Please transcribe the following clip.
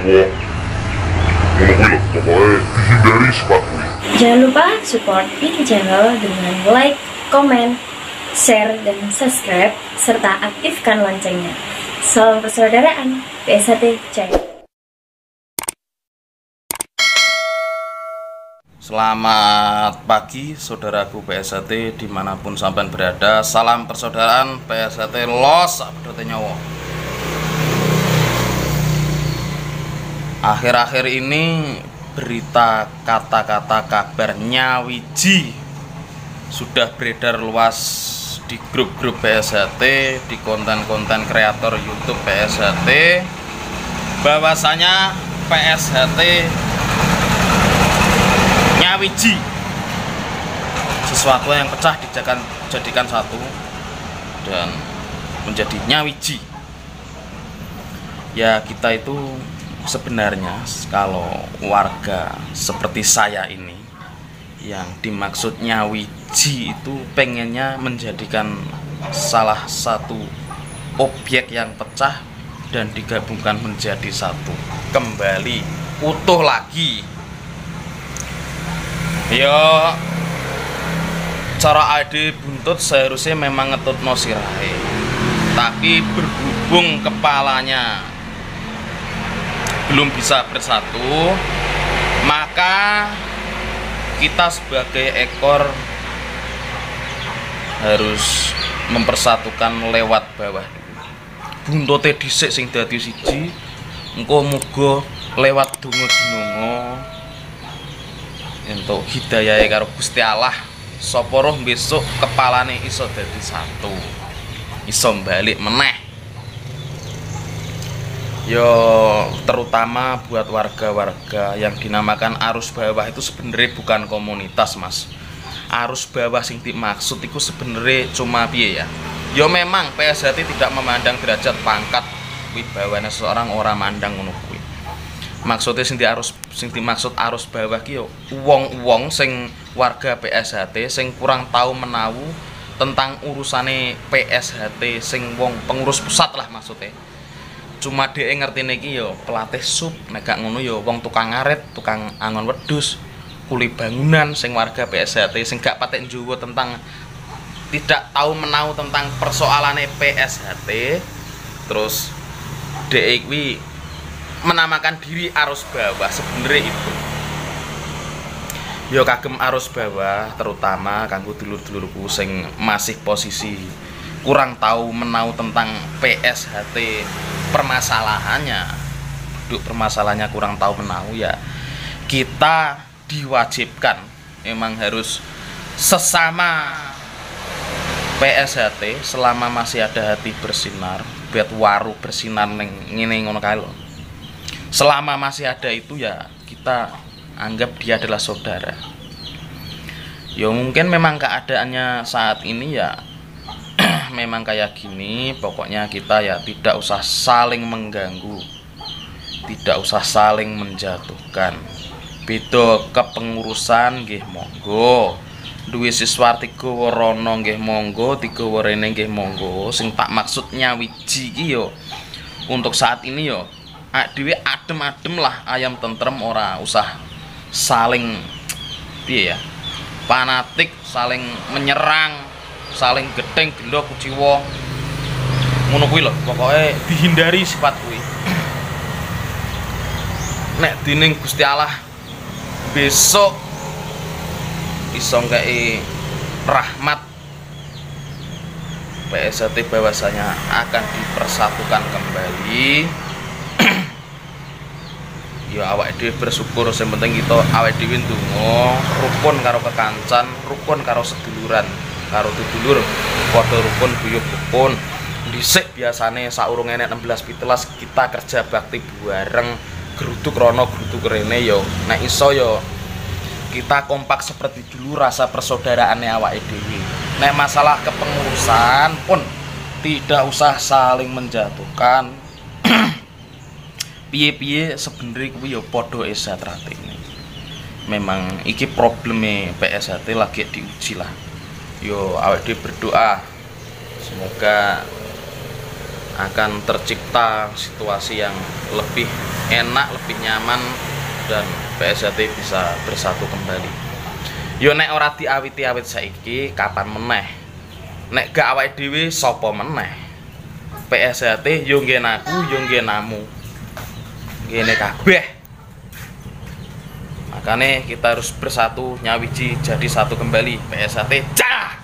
Wah, ngono kuwi lho, pokoknya dihindari sifat kuwi. Jangan lupa support ini channel dengan like, komen, share, dan subscribe, serta aktifkan loncengnya. Salam persaudaraan, PSHT Jaya. Selamat pagi saudaraku PSHT dimanapun sampean berada. Salam persaudaraan PSHT los abdote nyawa. Akhir-akhir ini berita kata-kata kabar nyawiji sudah beredar luas di grup-grup PSHT, di konten-konten kreator YouTube PSHT, bahwasanya PSHT nyawiji, sesuatu yang pecah dijadikan satu dan menjadi nyawiji. Ya, kita itu sebenarnya kalau warga seperti saya ini yang dimaksud nyawiji itu pengennya menjadikan salah satu objek yang pecah dan digabungkan menjadi satu, kembali utuh lagi. Ya, cara ade buntut seharusnya memang ngetutno sirahe, tapi berhubung kepalanya belum bisa bersatu, maka kita sebagai ekor harus mempersatukan lewat bawah dulu. Buntote dhisik sing dadi siji, engko muga lewat donga dinonga entuk hidayahe karo Gusti Allah, sapa roh besok kepalane iso dadi satu, iso balik meneh. Yo, terutama buat warga-warga yang dinamakan arus bawah itu sebenarnya bukan komunitas, Mas. Arus bawah sing dimaksud itu sebenarnya cuma piye ya? Yo memang PSHT tidak memandang derajat pangkat wibawane seseorang, orang mandang ngono kuwi. Maksudnya sing dimaksud arus bawah ki yo wong-wong sing warga PSHT sing kurang tahu menawu tentang urusane PSHT, sing wong pengurus pusat lah maksudnya. Cuma dhek ngertine iki yo pelatih sub, nek gak ngono yo wong tukang ngarit, tukang angon wedhus, kuli bangunan sing warga PSHT sing gak patek njowo tentang, tidak tahu menahu tentang persoalane PSHT. Terus dhek kuwi menamakan diri arus bawah, sebenarnya itu yo kagem arus bawah, terutama kanggo dulur-dulurku sing masih posisi kurang tahu menahu tentang PSHT, permasalahannya, duduk permasalahannya kurang tahu menahu, ya kita diwajibkan memang harus sesama PSHT selama masih ada hati bersinar, buat waru bersinar neng ngene ngono kae lho. Selama masih ada itu ya kita anggap dia adalah saudara. Ya mungkin memang keadaannya saat ini ya memang kayak gini, pokoknya kita ya tidak usah saling mengganggu, tidak usah saling menjatuhkan. Beda kepengurusan nggih monggo, duwe siswa 3 rono nggih monggo, 3 rene nggih monggo. Sing tak maksud nyawiji iki yo untuk saat ini yo dhewe adem-adem lah, ayam tentrem, ora usah saling piye ya, fanatik, saling menyerang, saling gedeng gendok kuciwa ngono kuwi lho. Pokoknya dihindari sifat kuwi. Nek dening Gusti Allah besok iso ngkei rahmat, PSHT bahwasanya akan dipersatukan kembali. Ya awake dhewe bersyukur, sing penting kita awake dhewe ndonga rukun karo kekancan, rukun karo seduluran, karo dulur padha rukun guyub rukun. Dhisik biasane saurung enek 16-17 kita kerja bakti bareng, geruduk rono geruduk rene yo. Nek iso yo kita kompak seperti dulu, rasa persaudaraane awake dhewe. Nek masalah kepengurusan pun tidak usah saling menjatuhkan. Piye-piye sebenarnya kuwi yo padha esatrate. Memang iki probleme PSHT lagi diuji lah. Yo awake dhewe berdoa semoga akan tercipta situasi yang lebih enak, lebih nyaman, dan PSHT bisa bersatu kembali. Yo nek ora diawiti-awit saiki, kapan meneh? Nek gak awake dhewe sapa meneh? PSHT yo nggen aku, yo nggen namu. Ngene kabeh. Makanya kita harus bersatu, nyawiji jadi satu kembali. PSHT cah.